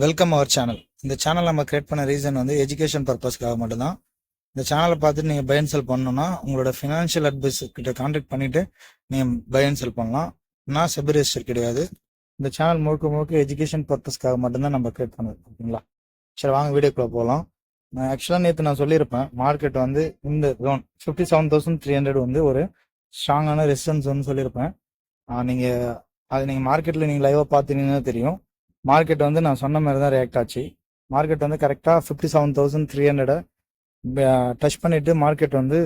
Welcome our channel. இந்த channel நம்ம create பண்ண ரீசன் வந்து எஜுகேஷன் பர்பஸ்க்காக மட்டும்தான். இந்த சேனலை பார்த்துட்டு நீங்கள் பை அண்ட் செல் பண்ணணும்னா உங்களோட ஃபினான்ஷியல் அட்வைஸ் கிட்ட கான்டாக்ட் பண்ணிட்டு நீங்கள் பை அண்ட் செல் பண்ணலாம். நான் செபி ரெஜிஸ்டர் கிடையாது. இந்த சேனல் முழுக்க முழுக்க எஜுகேஷன் பர்பஸ்க்காக மட்டும்தான் நம்ம கிரியேட் பண்ணது. ஓகேங்களா? சரி, வாங்க வீடியோக்குள்ள போகலாம். நான் ஆக்சுவலாக நேற்று நான் சொல்லியிருப்பேன், மார்க்கெட் வந்து இந்த ஜோன் 57,300 வந்து ஒரு ஸ்ட்ராங்கான ரெசிஸ்டன்ஸ் வந்து சொல்லியிருப்பேன். நீங்கள் அது நீங்கள் மார்க்கெட்டில் நீங்கள் லைவாக பார்த்தீங்கன்னா தெரியும். மார்க்கெட் வந்து நான் சொன்ன மாதிரி தான் ரியாக்ட் ஆச்சு. மார்க்கெட் வந்து கரெக்டாக 57,300 டச் பண்ணிட்டு மார்க்கெட் வந்து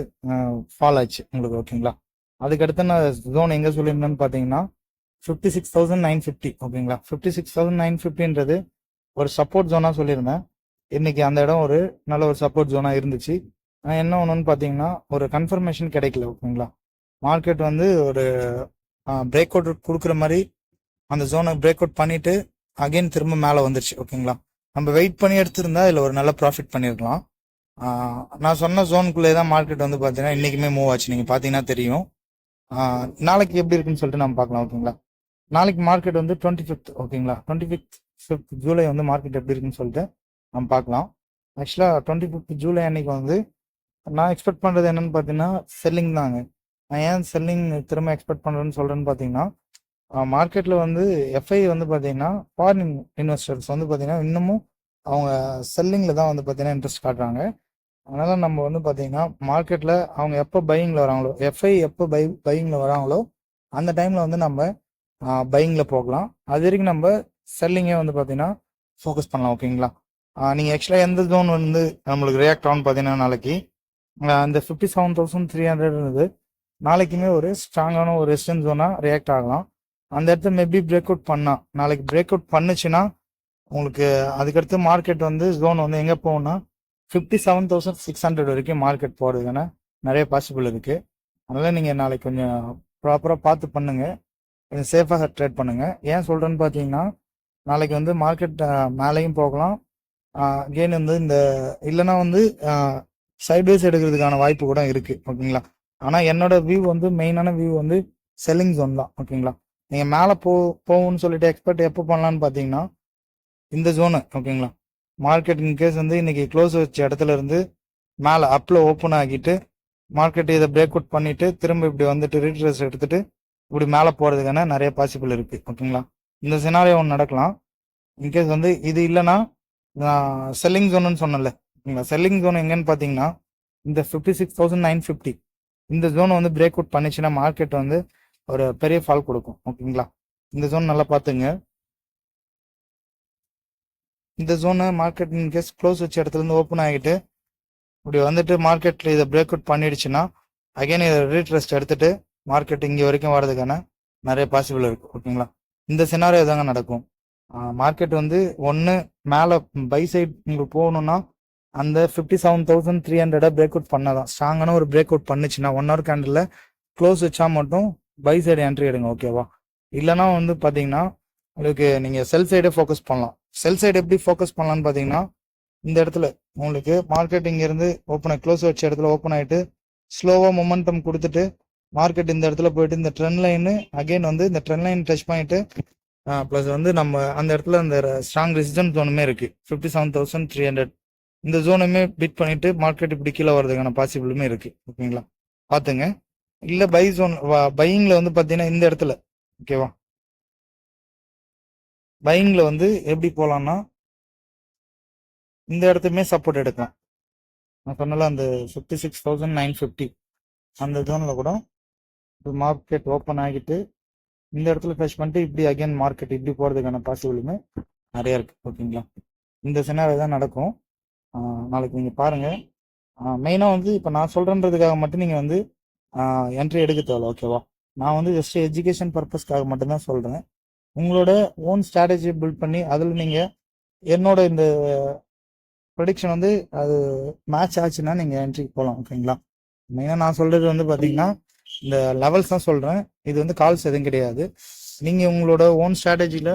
ஃபால் ஆச்சு உங்களுக்கு. ஓகேங்களா? அதுக்கடுத்து நான் ஜோன் எங்கே சொல்லியிருந்தேன்னு பார்த்தீங்கன்னா 56,950. ஓகேங்களா? 56,950ன்றது ஒரு சப்போர்ட் ஜோனாக சொல்லியிருந்தேன். இன்னைக்கு அந்த இடம் ஒரு நல்ல ஒரு சப்போர்ட் ஜோனாக இருந்துச்சு. என்ன ஒன்றுன்னு பார்த்தீங்கன்னா ஒரு கன்ஃபர்மேஷன் கிடைக்கல. ஓகேங்களா? மார்க்கெட் வந்து ஒரு பிரேக் அவுட் கொடுக்குற மாதிரி அந்த ஜோனை பிரேக் அவுட் பண்ணிட்டு அகைன் திரும்ப மேலே வந்துருச்சு. ஓகேங்களா? நம்ம வெயிட் பண்ணி எடுத்திருந்தா இதில் ஒரு நல்ல ப்ராஃபிட் பண்ணியிருக்கலாம். நான் சொன்ன ஜோனுக்குள்ளே தான் மார்க்கெட் வந்து பார்த்தீங்கன்னா இன்றைக்குமே மூவ் ஆச்சு. நீங்கள் பார்த்தீங்கன்னா தெரியும். நாளைக்கு எப்படி இருக்குன்னு சொல்லிட்டு நம்ம பார்க்கலாம். ஓகேங்களா? நாளைக்கு மார்க்கெட் வந்து 25th. ஓகேங்களா? 25th ஜூலை வந்து மார்க்கெட் எப்படி இருக்குன்னு சொல்லிட்டு நம்ம பார்க்கலாம். ஆக்சுவலாக 25th ஜூலை அன்னைக்கு வந்து நான் எக்ஸ்பெக்ட் பண்ணுறது என்னன்னு பார்த்தீங்கன்னா செல்லிங் தாங்க. நான் ஏன் செல்லிங் திரும்ப எக்ஸ்பெக்ட் பண்ணுறேன்னு சொல்கிறேன்னு பார்த்தீங்கன்னா மார்க்கெட்டில் வந்து எஃப்ஐ வந்து பார்த்தீங்கன்னா ஃபாரின் இன்வெஸ்டர்ஸ் வந்து பார்த்தீங்கன்னா இன்னமும் அவங்க செல்லிங்கில் தான் வந்து பார்த்தீங்கன்னா இன்ட்ரெஸ்ட் காட்டுறாங்க. அதனால் நம்ம வந்து பார்த்தீங்கன்னா மார்க்கெட்டில் அவங்க எப்போ பையிங்கில் வராங்களோ, எஃப்ஐ எப்போ பையிங்கில் வராங்களோ அந்த டைமில் வந்து நம்ம பையிங்கில் போகலாம். அது வரைக்கும் நம்ம செல்லிங்கே வந்து பார்த்தீங்கன்னா ஃபோக்கஸ் பண்ணலாம். ஓகேங்களா? நீங்கள் ஆக்சுவலாக எந்த ஜோன் வந்து நம்மளுக்கு ரியாக்ட் ஆகும்னு பார்த்தீங்கன்னா நாளைக்கு இந்த 57,300 நாளைக்குமே ஒரு ஸ்ட்ராங்கான ஒரு ரெசிஸ்டன்ஸ் ஜோனாக ரியாக்ட் ஆகலாம். அந்த இடத்த மேபி பிரேக் அவுட் நாளைக்கு பிரேக் அவுட் பண்ணுச்சுன்னா உங்களுக்கு அதுக்கடுத்து மார்க்கெட் வந்து ஜோன் வந்து எங்கே போகும்னா 57,600 வரைக்கும் மார்க்கெட் போகிறதுக்கான நிறைய பாசிபிள் இருக்குது. அதனால் நீங்கள் நாளைக்கு கொஞ்சம் ப்ராப்பராக பார்த்து பண்ணுங்கள், கொஞ்சம் சேஃபாக ட்ரேட் பண்ணுங்கள். ஏன் சொல்கிறேன்னு பார்த்தீங்கன்னா நாளைக்கு வந்து மார்க்கெட் மேலேயும் போகலாம். அகெயின் வந்து இந்த இல்லைன்னா வந்து சைட்வேஸ் எடுக்கிறதுக்கான வாய்ப்பு கூட இருக்குது. ஓகேங்களா? ஆனால் என்னோட வியூ வந்து மெயினான வியூ வந்து செல்லிங் ஜோன் தான். ஓகேங்களா? நீங்கள் மேலே போகும்னு சொல்லிட்டு எக்ஸ்பெக்ட் எப்போ பண்ணலான்னு பார்த்தீங்கன்னா இந்த ஜோனு. ஓகேங்களா? மார்க்கெட் இன்கேஸ் வந்து இன்னைக்கு க்ளோஸ் வச்ச இடத்துல இருந்து மேலே அப்பில் ஓப்பன் ஆகிட்டு மார்க்கெட் இதை பிரேக் அவுட் பண்ணிட்டு திரும்ப இப்படி வந்துட்டு ரீட்ரேஸ் எடுத்துட்டு இப்படி மேலே போகிறதுக்கான நிறைய பாசிபிள் இருக்குது. ஓகேங்களா? இந்த சினாரியோ ஒன்று நடக்கலாம். இன்கேஸ் வந்து இது இல்லைன்னா செல்லிங் ஜோனுன்னு சொன்னல. ஓகேங்களா? செல்லிங் ஜோன் எங்கன்னு பார்த்தீங்கன்னா இந்த 56,950 இந்த ஜோன் வந்து பிரேக் அவுட் பண்ணிச்சுன்னா மார்க்கெட் வந்து ஒரு பெரிய ஃபால் கொடுக்கும். ஓகேங்களா? இந்த ஜோன் நல்லா பார்த்துங்க. இந்த ஜோனை மார்க்கெட் இன்கேஸ் க்ளோஸ் வச்ச இடத்துல இருந்து ஓப்பன் ஆகிட்டு இப்படி வந்துட்டு மார்க்கெட்டில் இதை பிரேக் அவுட் பண்ணிடுச்சுன்னா அகைன் இதை ரீட்ரெஸ்ட் எடுத்துட்டு மார்க்கெட் இங்கே வரைக்கும் வர்றதுக்கான நிறைய பாசிபிள் இருக்குது. ஓகேங்களா? இந்த சினாரியோ தாங்க நடக்கும். மார்க்கெட் வந்து ஒன்று மேலே பை சைட் உங்களுக்கு போகணுன்னா அந்த 57,300 பிரேக் அவுட் பண்ணதான் ஸ்ட்ராங்கான ஒரு பிரேக் அவுட் பண்ணுச்சுன்னா 1 hour கேண்டில் க்ளோஸ் வச்சா மட்டும் பை சைடு என்ட்ரி எடுங்க. ஓகேவா? இல்லைனா வந்து பார்த்தீங்கன்னா உங்களுக்கு நீங்கள் செல் சைடே ஃபோக்கஸ் பண்ணலாம். செல் சைடு எப்படி ஃபோக்கஸ் பண்ணலான்னு பார்த்தீங்கன்னா இந்த இடத்துல உங்களுக்கு மார்க்கெட் இங்கேருந்து க்ளோஸ் வச்ச இடத்துல ஓப்பன் ஆகிட்டு ஸ்லோவாக மொமெண்டம் கொடுத்துட்டு மார்க்கெட் இந்த இடத்துல போயிட்டு இந்த ட்ரெண்ட் லைனு அகெயின் வந்து இந்த ட்ரெண்ட் லைன் டச் பண்ணிட்டு ப்ளஸ் வந்து நம்ம அந்த இடத்துல அந்த ஸ்ட்ராங் ரெசிஸ்டன்ஸ் ஜோனுமே இருக்குது 57,300 இந்த ஜோனுமே பிட் பண்ணிட்டு மார்க்கெட் இப்படி கீழே வர்றதுக்கான பாசிபிளுமே இருக்குது. ஓகேங்களா? பார்த்துங்க. இல்லை பை ஜோன் பையிங்கில் வந்து பார்த்தீங்கன்னா இந்த இடத்துல ஓகேவா பையிங்கில் வந்து எப்படி போகலான்னா இந்த இடத்துமே சப்போர்ட் எடுக்கலாம். நான் சொன்னால அந்த 56,950 அந்த ஜோனில் கூட மார்க்கெட் ஓப்பன் ஆகிட்டு இந்த இடத்துல டச் பண்ணிட்டு இப்படி அகைன் மார்க்கெட் இப்படி போகிறதுக்கான பாசிபிளுமே நிறைய இருக்குது. ஓகேங்களா? இந்த சினாரியோ தான் நடக்கும். நாளைக்கு நீங்கள் பாருங்கள். மெயினாக வந்து இப்போ நான் சொல்கிறேன்றதுக்காக மட்டும் நீங்கள் வந்து என்ட்ரி எடுக்க தேவை. ஓகேவா? நான் வந்து ஜஸ்ட் எஜுகேஷன் பர்பஸ்க்காக மட்டும்தான் சொல்கிறேன். உங்களோட ஓன் ஸ்ட்ராட்டஜி பில்ட் பண்ணி அதில் நீங்கள் என்னோட இந்த ப்ரொடிக்ஷன் வந்து அது மேட்ச் ஆச்சுன்னா நீங்கள் என்ட்ரிக்கு போகலாம். ஓகேங்களா? மெயினாக நான் சொல்கிறது வந்து பார்த்தீங்கன்னா இந்த லெவல்ஸ் தான் சொல்கிறேன். இது வந்து கால்ஸ் எதுவும் கிடையாது. நீங்கள் உங்களோட ஓன் ஸ்ட்ராட்டஜியில்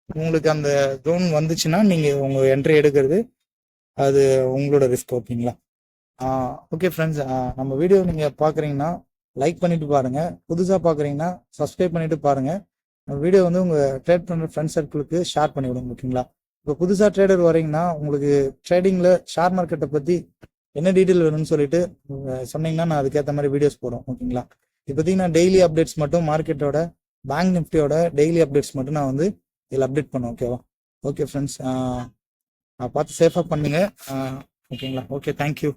உங்களுக்கு அந்த ஜோன் வந்துச்சுன்னா நீங்கள் உங்கள் என்ட்ரி எடுக்கிறது அது உங்களோட ரிஸ்க். ஓகேங்களா? ஓகே ஃப்ரெண்ட்ஸ், நம்ம வீடியோ நீங்கள் பார்க்குறீங்கன்னா லைக் பண்ணிட்டு பாருங்கள். புதுசாக பார்க்குறீங்கன்னா சப்ஸ்கிரைப் பண்ணிட்டு பாருங்கள். வீடியோ வந்து உங்கள் ட்ரேட் பண்ணுற ஃப்ரெண்ட்ஸ் சர்க்கிளுக்கு ஷேர் பண்ணிவிடுங்க. ஓகேங்களா? இப்போ புதுசாக ட்ரேடர் வரீங்கன்னா உங்களுக்கு ட்ரேடிங்கில் ஷேர் மார்க்கெட்டை பற்றி என்ன டீட்டெயில் வேணும்னு சொல்லிட்டு சொன்னீங்கன்னா நான் அதுக்கேற்ற மாதிரி வீடியோஸ் போடுறோம். ஓகேங்களா? இப்போதைக்கு நான் டெய்லி அப்டேட்ஸ் மட்டும் மார்க்கெட்டோட பேங்க் நிஃப்டியோட டெய்லி அப்டேட்ஸ் மட்டும் நான் வந்து இதில் அப்டேட் பண்ணுவேன். ஓகேவா? ஓகே ஃப்ரெண்ட்ஸ், பார்த்து சேஃபாக பண்ணுங்க. ஓகேங்களா? Okay, thank you.